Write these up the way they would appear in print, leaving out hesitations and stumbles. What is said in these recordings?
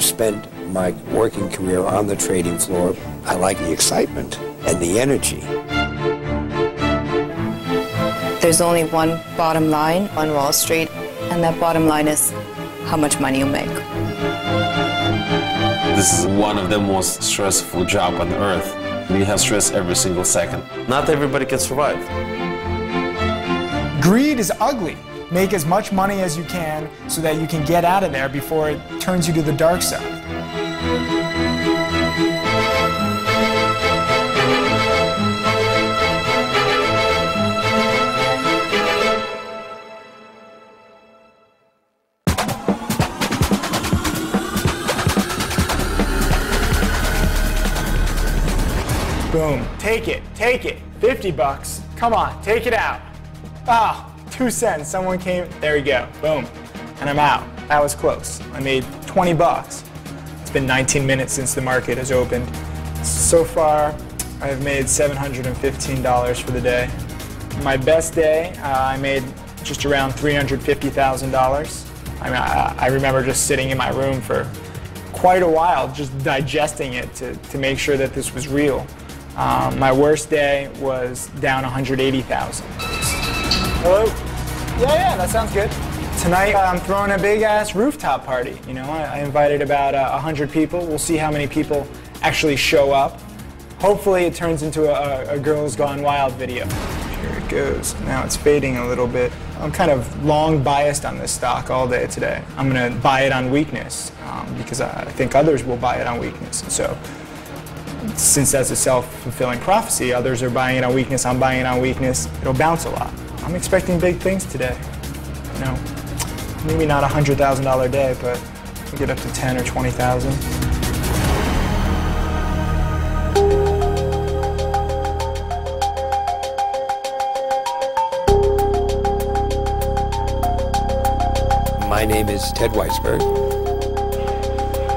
I've spent my working career on the trading floor. I like the excitement and the energy. There's only one bottom line on Wall Street, and that bottom line is how much money you make. This is one of the most stressful jobs on earth. We have stress every single second. Not everybody can survive. Greed is ugly. Make as much money as you can so that you can get out of there before it turns you to the dark side. Boom. Take it. 50 bucks. Come on, take it out. Ah, 2 cents. Someone came. There we go. Boom. And I'm out. That was close. I made 20 bucks. It's been 19 minutes since the market has opened. So far, I've made $715 for the day. My best day, I made just around $350,000. I remember just sitting in my room for quite a while, just digesting it to make sure that this was real. My worst day was down 180,000. Hello? Yeah, that sounds good. Tonight I'm throwing a big-ass rooftop party. You know, I invited about 100 people. We'll see how many people actually show up. Hopefully it turns into a Girls Gone Wild video. Here it goes. Now it's fading a little bit. I'm kind of long biased on this stock all day today. I'm going to buy it on weakness because I think others will buy it on weakness. And so, since that's a self-fulfilling prophecy, others are buying it on weakness, I'm buying it on weakness, it'll bounce a lot. I'm expecting big things today. You know, maybe not a $100,000 day, but we'll get up to 10 or 20,000. My name is Ted Weisberg.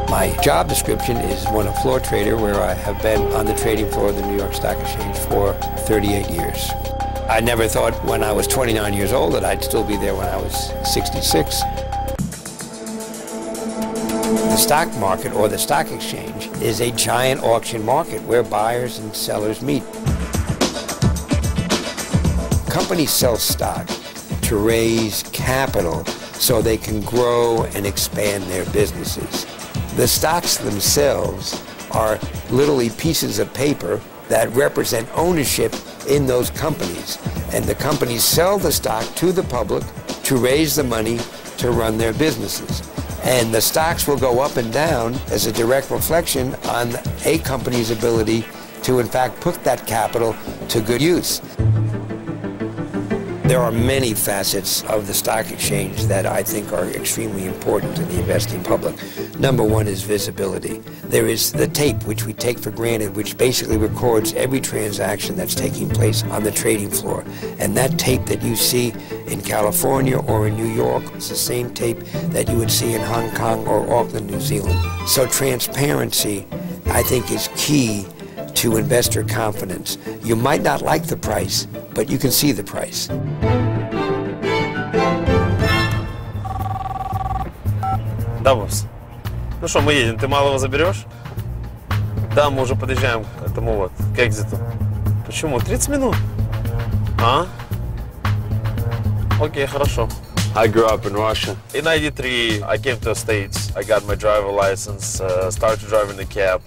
My job description is one of floor trader, where I have been on the trading floor of the New York Stock Exchange for 38 years. I never thought when I was 29 years old that I'd still be there when I was 66. The stock market, or the stock exchange, is a giant auction market where buyers and sellers meet. Companies sell stock to raise capital so they can grow and expand their businesses. The stocks themselves are literally pieces of paper that represent ownership in those companies. And the companies sell the stock to the public to raise the money to run their businesses. And the stocks will go up and down as a direct reflection on a company's ability to, in fact, put that capital to good use. There are many facets of the stock exchange that I think are extremely important to the investing public. Number one is visibility. There is the tape, which we take for granted, which basically records every transaction that's taking place on the trading floor. And that tape that you see in California or in New York is the same tape that you would see in Hong Kong or Auckland, New Zealand. So transparency, I think, is key to investor confidence. You might not like the price, but you can see the price. Да, босс. Ну что, мы едем. Ты малого заберешь? Да, мы уже подъезжаем к этому вот, к экзиту. Почему? 30 минут? А? Окей, хорошо. I grew up in Russia. In '93, I came to the States. I got my driver license, started driving the cab.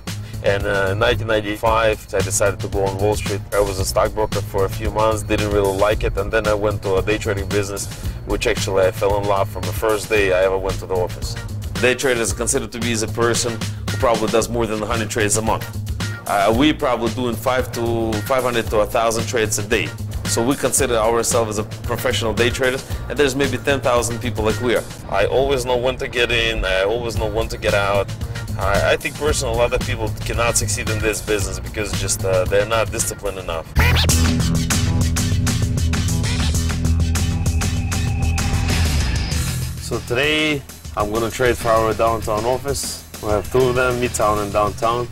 And in 1995, I decided to go on Wall Street. I was a stockbroker for a few months, didn't really like it, and then I went to a day trading business, which actually I fell in love from the first day I ever went to the office. Day trader is considered to be the person who probably does more than 100 trades a month. We probably doing 500 to 1,000 trades a day. So we consider ourselves as a professional day traders, and there's maybe 10,000 people like we are. I always know when to get in, I always know when to get out. I think personally a lot of people cannot succeed in this business because just they're not disciplined enough. So today I'm going to trade for our downtown office. We have two of them, Midtown and downtown.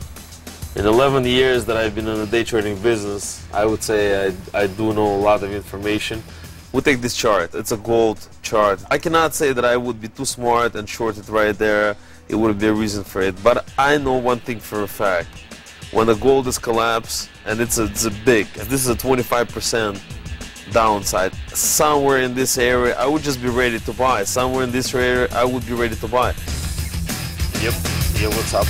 In 11 years that I've been in the day trading business, I would say I do know a lot of information. We take this chart, it's a gold chart. I cannot say that I would be too smart and short it right there it would be a reason for it. But I know one thing for a fact. When the gold is collapsed, and it's a big, this is a 25% downside, somewhere in this area, I would just be ready to buy. Somewhere in this area, I would be ready to buy. Yep, yeah, what's up?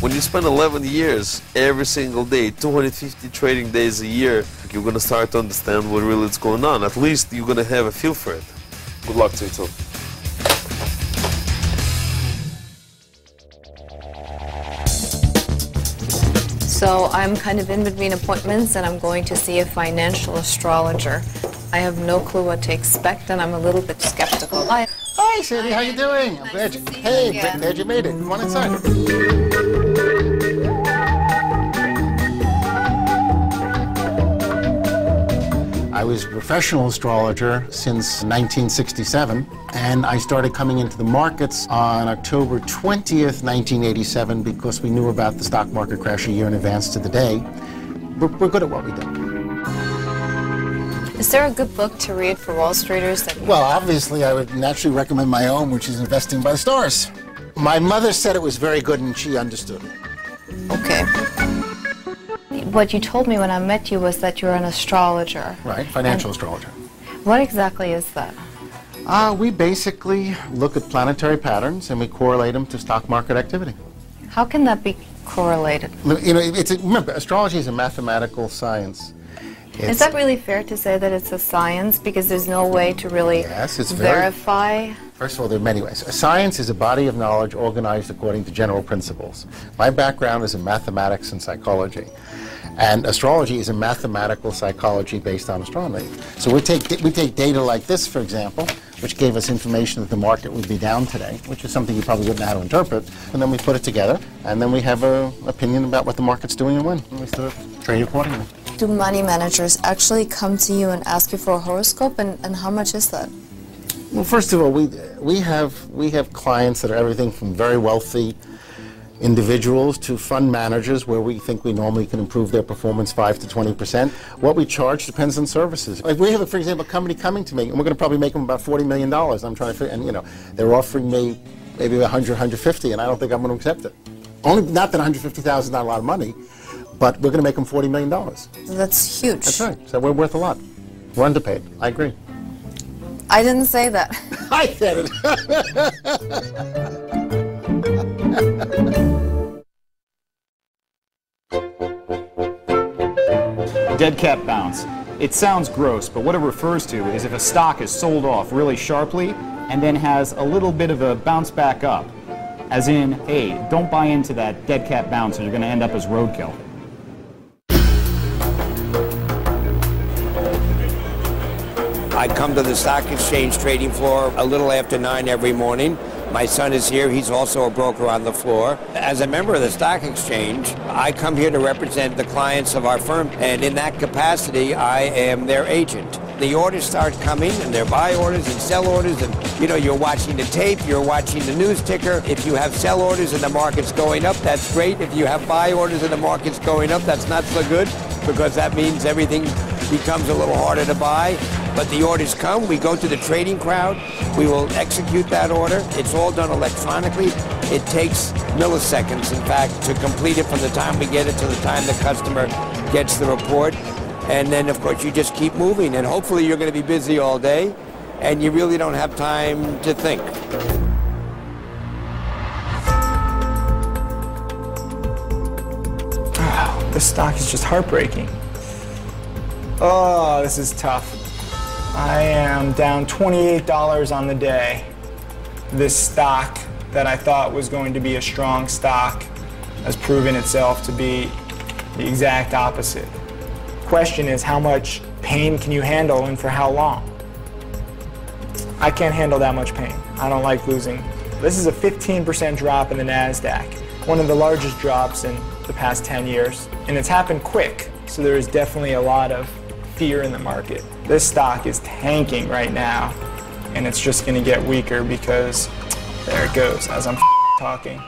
When you spend 11 years, every single day, 250 trading days a year, you're gonna start to understand what really is going on. At least you're gonna have a feel for it. Good luck to you too. So I'm kind of in between appointments and I'm going to see a financial astrologer. I have no clue what to expect and I'm a little bit skeptical. Hi, Sandy, how you doing? I'm glad you, glad you made it. Come on inside. I was a professional astrologer since 1967, and I started coming into the markets on October 20th, 1987, because we knew about the stock market crash a year in advance to the day. We're good at what we do. Is there a good book to read for Wall Streeters? Well, obviously, I would naturally recommend my own, which is Investing by the Stars. My mother said it was very good, and she understood it. Okay. What you told me when I met you was that you're an astrologer. Right, financial astrologer. What exactly is that? We basically look at planetary patterns and we correlate them to stock market activity. How can that be correlated? You know, remember, astrology is a mathematical science. Is that really fair to say that it's a science because there's no way to really verify? First of all, there are many ways. A science is a body of knowledge organized according to general principles. My background is in mathematics and psychology. And astrology is a mathematical psychology based on astronomy. So we take data like this, for example, which gave us information that the market would be down today, which is something you probably wouldn't know how to interpret, and then we put it together, and then we have an opinion about what the market's doing and when, and we sort of trade accordingly. Do money managers actually come to you and ask you for a horoscope, and how much is that? Well, first of all, we have clients that are everything from very wealthy individuals to fund managers where we think we normally can improve their performance 5 to 20%. What we charge depends on services. Like we have, for example, a company coming to me, and we're going to probably make them about $40 million. I'm trying to figure, and you know, they're offering me maybe 100, 150, and I don't think I'm going to accept it. Only, not that 150,000 is not a lot of money, but we're going to make them $40 million. That's huge. That's right. So we're worth a lot. We're underpaid. I agree. I didn't say that. I said it. Dead cat bounce. It sounds gross, but what it refers to is if a stock is sold off really sharply and then has a little bit of a bounce back up. As in, hey, don't buy into that dead cat bounce or you're going to end up as roadkill. I come to the stock exchange trading floor a little after 9 every morning. My son is here. He's also a broker on the floor. As a member of the stock exchange, I come here to represent the clients of our firm, and in that capacity, I am their agent. The orders start coming, and they're buy orders and sell orders, and you know, you're watching the tape, you're watching the news ticker. If you have sell orders and the market's going up, that's great. If you have buy orders and the market's going up, that's not so good, because that means everything becomes a little harder to buy. But the orders come, we go to the trading crowd, we will execute that order. It's all done electronically. It takes milliseconds, in fact, to complete it from the time we get it to the time the customer gets the report. And then, of course, you just keep moving, and hopefully you're going to be busy all day, and you really don't have time to think. Oh, this stock is just heartbreaking. Oh, this is tough. I am down $28 on the day. This stock that I thought was going to be a strong stock has proven itself to be the exact opposite. Question is, how much pain can you handle and for how long? I can't handle that much pain. I don't like losing. This is a 15% drop in the NASDAQ, one of the largest drops in the past 10 years. And it's happened quick, so there is definitely a lot of fear in the market. This stock is tanking right now, and it's just going to get weaker because there it goes. As I'm talking,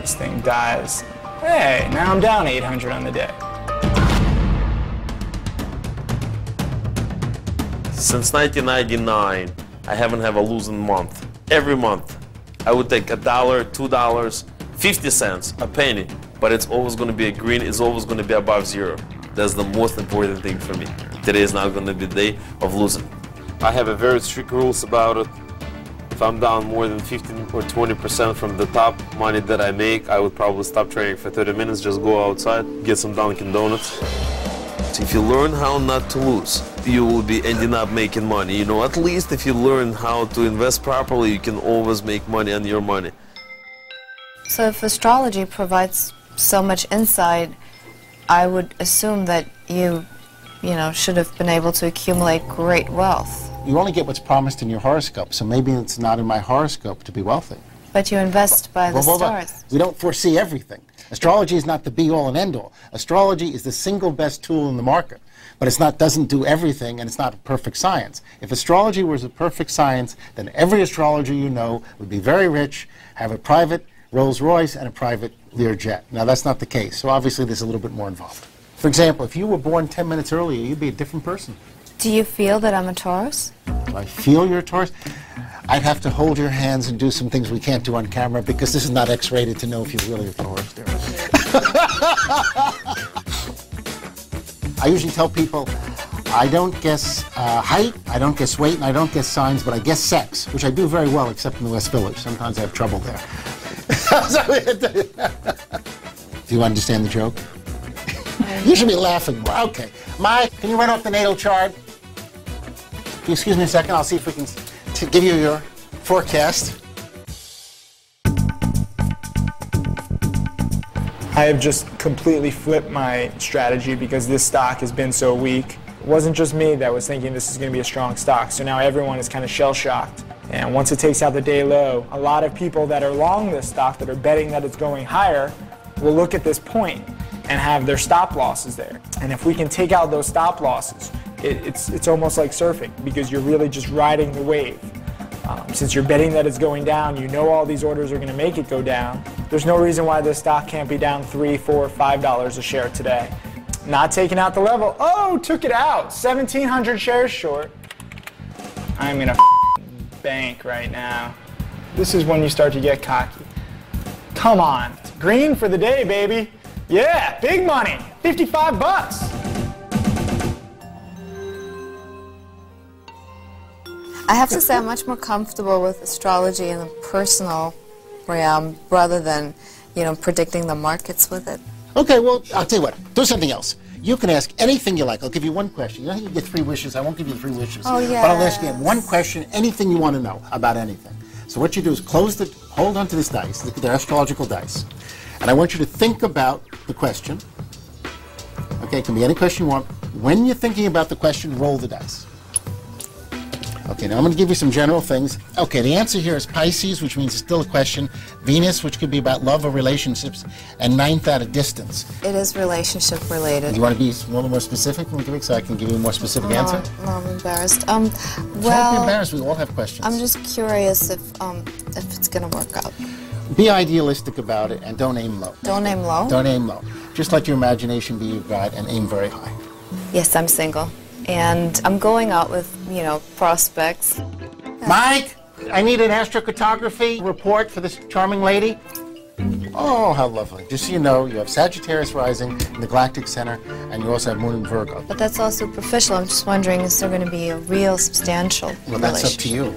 this thing dies. Hey, now I'm down 800 on the day. Since 1999, I haven't had a losing month. Every month, I would take $1, $2, 50 cents, a penny, but it's always going to be a green, it's always going to be above zero. That's the most important thing for me. Today is not going to be the day of losing. I have a very strict rules about it. If I'm down more than 15 or 20% from the top money that I make, I would probably stop trading for 30 minutes, just go outside, get some Dunkin' Donuts. So if you learn how not to lose, you will be ending up making money. You know, at least if you learn how to invest properly, you can always make money on your money. So if astrology provides so much insight, I would assume that you should have been able to accumulate great wealth. You only get what's promised in your horoscope, so maybe it's not in my horoscope to be wealthy. But you invest by the stars. We don't foresee everything. Astrology is not the be-all and end-all. Astrology is the single best tool in the market, but doesn't do everything, and it's not a perfect science. If astrology was a perfect science, then every astrologer you know would be very rich, have a private Rolls-Royce and a private Learjet. Now, that's not the case, so obviously there's a little bit more involved. For example, if you were born 10 minutes earlier, you'd be a different person. Do you feel that I'm a Taurus? Do I feel you're a Taurus? I'd have to hold your hands and do some things we can't do on camera because this is not X-rated to know if you're really a Taurus. I usually tell people I don't guess height, I don't guess weight, and I don't guess signs, but I guess sex, which I do very well except in the West Village. Sometimes I have trouble there. Do you understand the joke? You should be laughing more. Okay. Mike, can you run off the natal chart? Excuse me a second. I'll see if we can give you your forecast. I have just completely flipped my strategy because this stock has been so weak. It wasn't just me that was thinking this is going to be a strong stock, so now everyone is kind of shell-shocked. And once it takes out the day low, a lot of people that are long this stock, that are betting that it's going higher, will look at this point and have their stop losses there. And if we can take out those stop losses, it's almost like surfing because you're really just riding the wave. Since you're betting that it's going down, you know all these orders are going to make it go down. There's no reason why this stock can't be down $3, $4, $5 a share today. Not taking out the level. Oh, took it out. 1,700 shares short. I'm going to bank right now. This is when you start to get cocky. Come on. Green for the day, baby. Yeah, big money. 55 bucks. I have to say I'm much more comfortable with astrology in the personal realm rather than, predicting the markets with it. Okay, well, I'll tell you what. Do something else. You can ask anything you like. I'll give you one question. You know how you get 3 wishes? I won't give you 3 wishes. Oh, yeah. But I'll ask you one question, anything you want to know about anything. So what you do is hold on to this dice, the astrological dice, and I want you to think about the question. Okay, it can be any question you want. When you're thinking about the question, roll the dice. Okay, now I'm going to give you some general things. Okay, the answer here is Pisces, which means it's still a question, Venus, which could be about love or relationships, and 9th out of distance. It is relationship related. You want to be a little more specific so I can give you a more specific answer? No, I'm embarrassed. Don't be embarrassed, we all have questions. I'm just curious if it's going to work out. Be idealistic about it and don't aim low. Don't aim low? Don't aim low. Just let your imagination be your guide and aim very high. Yes, I'm single. And I'm going out with, prospects. Mike, I need an astrocartography report for this charming lady. Oh, how lovely. Just so you know, you have Sagittarius rising in the galactic center, and you also have Moon in Virgo. But that's all superficial. I'm just wondering, is there going to be a real substantial Well, that's up to you.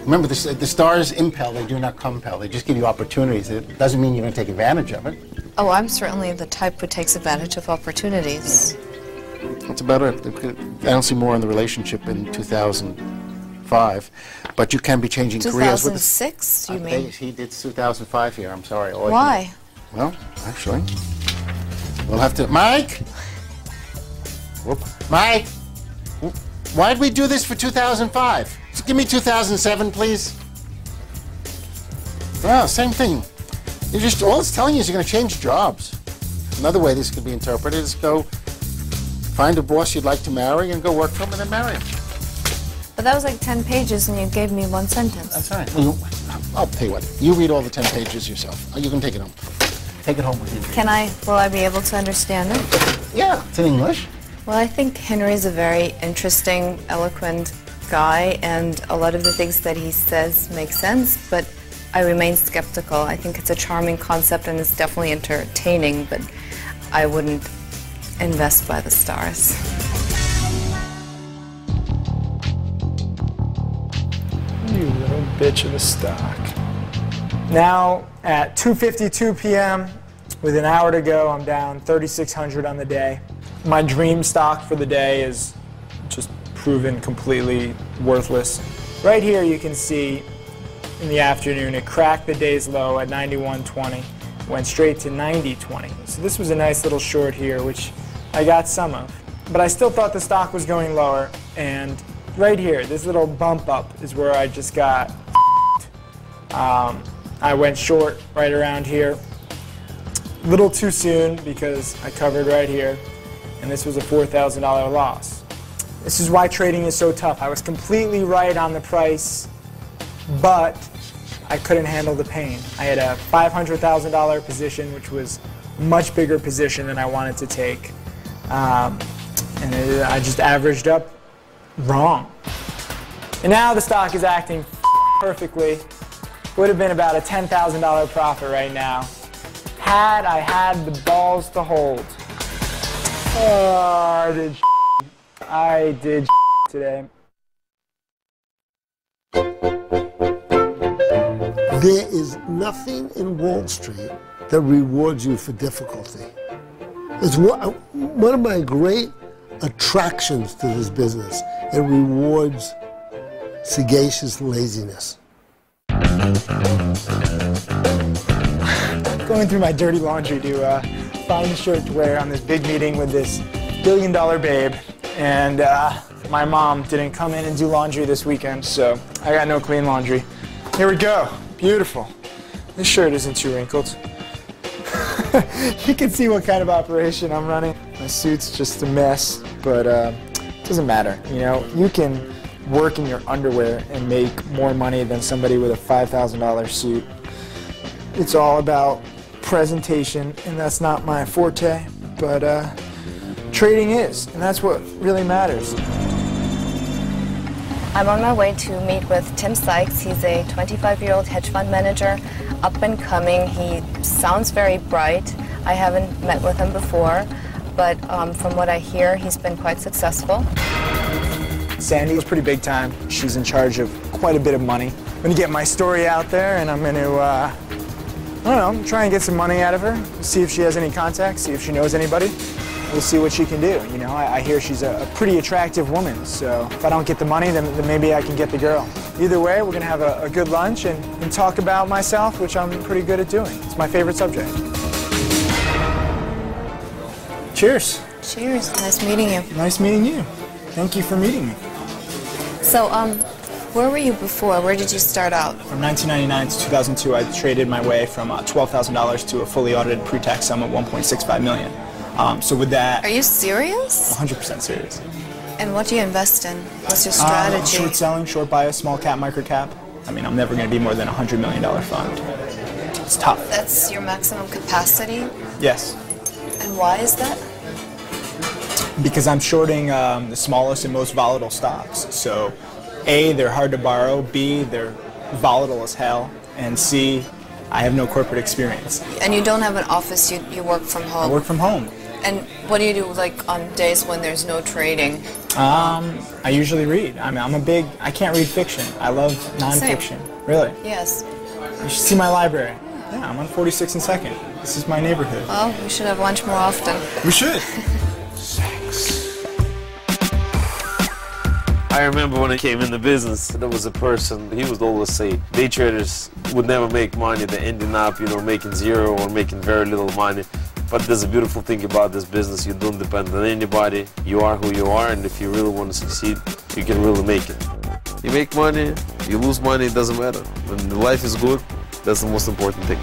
Remember, the stars impel, they do not compel. They just give you opportunities. It doesn't mean you're going to take advantage of it. Oh, I'm certainly the type who takes advantage of opportunities. That's about it. I don't see more in the relationship in 2005, but you can be changing careers with 2006, you mean? He did 2005 here, I'm sorry. Why? Well, actually, we'll have to... Mike! Whoop. Mike! Why did we do this for 2005? Just give me 2007, please. Well, same thing. All it's telling you is you're going to change jobs. Another way this could be interpreted is go find a boss you'd like to marry and go work for him and then marry him. But that was like 10 pages and you gave me 1 sentence. That's all right. Well, I'll tell you what. You read all the 10 pages yourself. You can take it home. Take it home with you. Will I be able to understand it? Yeah, it's in English. Well, I think Henry's a very interesting, eloquent guy, and a lot of the things that he says make sense, but I remain skeptical. I think it's a charming concept and it's definitely entertaining, but I wouldn't invest by the stars. You little bitch of a stock. Now at 2:52 p.m., with an hour to go, I'm down 3,600 on the day. My dream stock for the day is just proven completely worthless. Right here you can see in the afternoon it cracked the day's low at 91.20, went straight to 90.20. So this was a nice little short here, which I got some of. But I still thought the stock was going lower, and right here, this little bump up is where I just got I went short right around here. A little too soon because I covered right here, and this was a $4,000 loss. This is why trading is so tough. I was completely right on the price, but I couldn't handle the pain. I had a $500,000 position, which was a much bigger position than I wanted to take. I just averaged up wrong. And now the stock is acting perfectly. Would have been about a $10,000 profit right now, had I had the balls to hold. Oh, I did today. There is nothing in Wall Street that rewards you for difficulty. It's one of my great attractions to this business. It rewards sagacious laziness. Going through my dirty laundry to find a shirt to wear on this big meeting with this billion-dollar babe, and my mom didn't come in and do laundry this weekend, so I got no clean laundry. Here we go. Beautiful. This shirt isn't too wrinkled. You can see what kind of operation I'm running. My suit's just a mess, but it doesn't matter. You know, you can work in your underwear and make more money than somebody with a $5,000 suit. It's all about presentation, and that's not my forte, but trading is, and that's what really matters. I'm on my way to meet with Tim Sykes. He's a 25-year-old hedge fund manager, up and coming. He sounds very bright. I haven't met with him before, but from what I hear, he's been quite successful. Sandy is pretty big time. She's in charge of quite a bit of money. I'm going to get my story out there, and I'm going to, I don't know, try and get some money out of her, see if she has any contacts, see if she knows anybody. We'll see what she can do. You know, I hear she's a pretty attractive woman, so if I don't get the money, then maybe I can get the girl. Either way, we're going to have a good lunch and talk about myself, which I'm pretty good at doing. It's my favorite subject. Cheers. Cheers. Nice meeting you. Nice meeting you. Thank you for meeting me. So, where were you before? Where did you start out? From 1999 to 2002, I traded my way from $12,000 to a fully audited pre-tax sum of $1.65 million. So with that... Are you serious? 100% serious. And what do you invest in? What's your strategy? Short selling, short bias, small cap, micro cap. I mean, I'm never going to be more than a $100 million fund. It's tough. That's your maximum capacity? Yes. And why is that? Because I'm shorting the smallest and most volatile stocks. So, A, they're hard to borrow, B, they're volatile as hell, and C, I have no corporate experience. And you don't have an office, you work from home? I work from home. And what do you do, like, on days when there's no trading? I usually read. I mean, I can't read fiction. I love nonfiction. Same. Really? Yes. You should see my library. Yeah, I'm on 46nd and 2nd. This is my neighborhood. Oh, we should have lunch more often. We should. I remember when I came in the business, there was a person, he would always say, day traders would never make money, they're ending up, you know, making zero or making very little money. But there's a beautiful thing about this business, you don't depend on anybody, you are who you are, and if you really want to succeed, you can really make it. You make money, you lose money, it doesn't matter. When the life is good, that's the most important thing.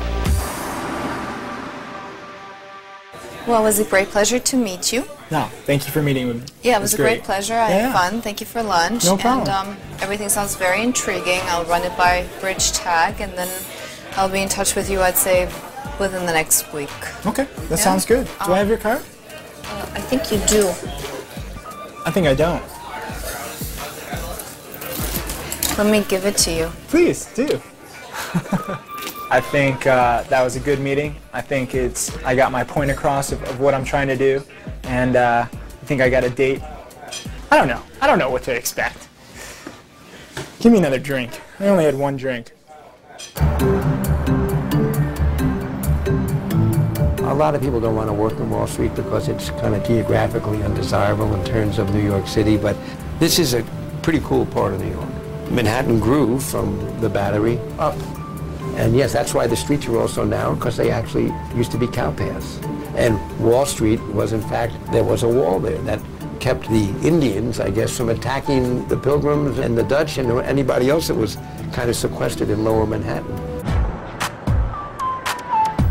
Well, it was a great pleasure to meet you. No, thank you for meeting with me. Yeah, it was a great pleasure. I had fun. Thank you for lunch. No problem. And everything sounds very intriguing. I'll run it by Bridge Tag, and then I'll be in touch with you, I'd say, within the next week. Okay, that sounds good. Do I have your card? I think you do. I think I don't. Let me give it to you. Please, do. I think that was a good meeting. I think I got my point across of what I'm trying to do, and I think I got a date. I don't know. I don't know what to expect. Give me another drink. I only had one drink. A lot of people don't want to work in Wall Street because it's kind of geographically undesirable in terms of New York City, but this is a pretty cool part of New York. Manhattan grew from the Battery up. And yes, that's why the streets are also narrow, because they actually used to be cow paths. And Wall Street was, in fact, there was a wall there that kept the Indians, I guess, from attacking the Pilgrims and the Dutch and anybody else that was kind of sequestered in lower Manhattan.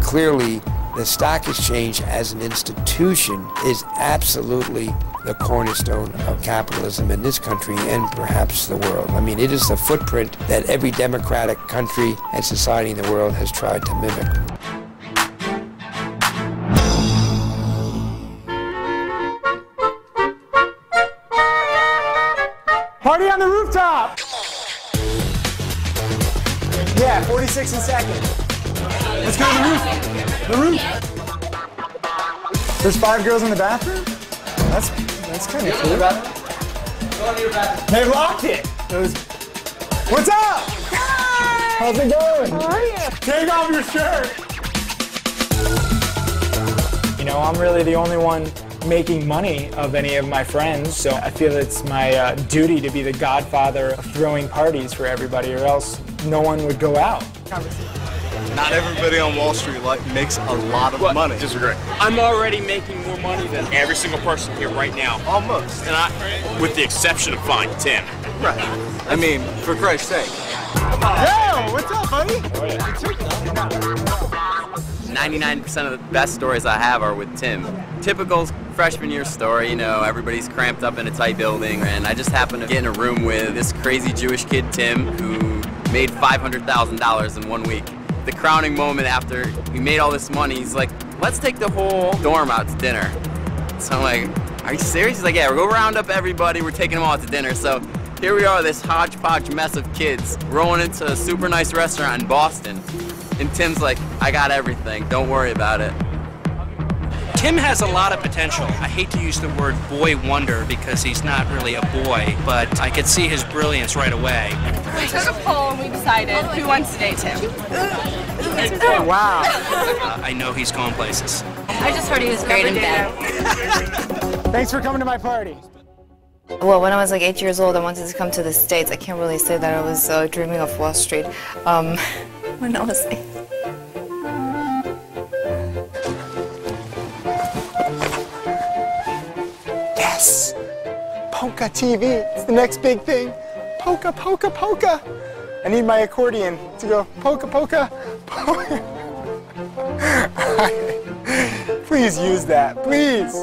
Clearly, the stock exchange as an institution is absolutely the cornerstone of capitalism in this country and perhaps the world. I mean, it is the footprint that every democratic country and society in the world has tried to mimic. Party on the rooftop! Yeah, 46 and second. Let's go to the roof. The roof. There's 5 girls in the bathroom? That's kind of cool. They locked it. What's up? Hi. How's it going? How are you? Take off your shirt. You know, I'm really the only one making money of any of my friends, so I feel it's my duty to be the godfather of throwing parties for everybody, or else no one would go out. Not everybody on Wall Street makes a lot of money. Disagree. I'm already making more money than every single person here right now. Almost. And with the exception of Tim. Right. I mean, for Christ's sake. Yo, what's up, buddy? 99% of the best stories I have are with Tim. Typical freshman year story, you know, everybody's cramped up in a tight building, and I just happened to get in a room with this crazy Jewish kid, Tim, who made $500,000 in 1 week. The crowning moment after he made all this money, he's like, let's take the whole dorm out to dinner. So I'm like, are you serious? He's like, yeah, we'll go round up everybody, we're taking them all out to dinner. So here we are, this hodgepodge mess of kids, rolling into a super nice restaurant in Boston. And Tim's like, I got everything, don't worry about it. Tim has a lot of potential. I hate to use the word boy wonder because he's not really a boy, but I could see his brilliance right away. We took a poll and we decided who wants to date Tim. Wow. I know he's going places. I just heard he was great in bed. Thanks for coming to my party. Well, when I was like 8 years old, I wanted to come to the States. I can't really say that I was dreaming of Wall Street. When I was 8. Yes! Polka TV. It's the next big thing. Polka, polka, polka. I need my accordion to go polka, polka, polka. Please use that, please.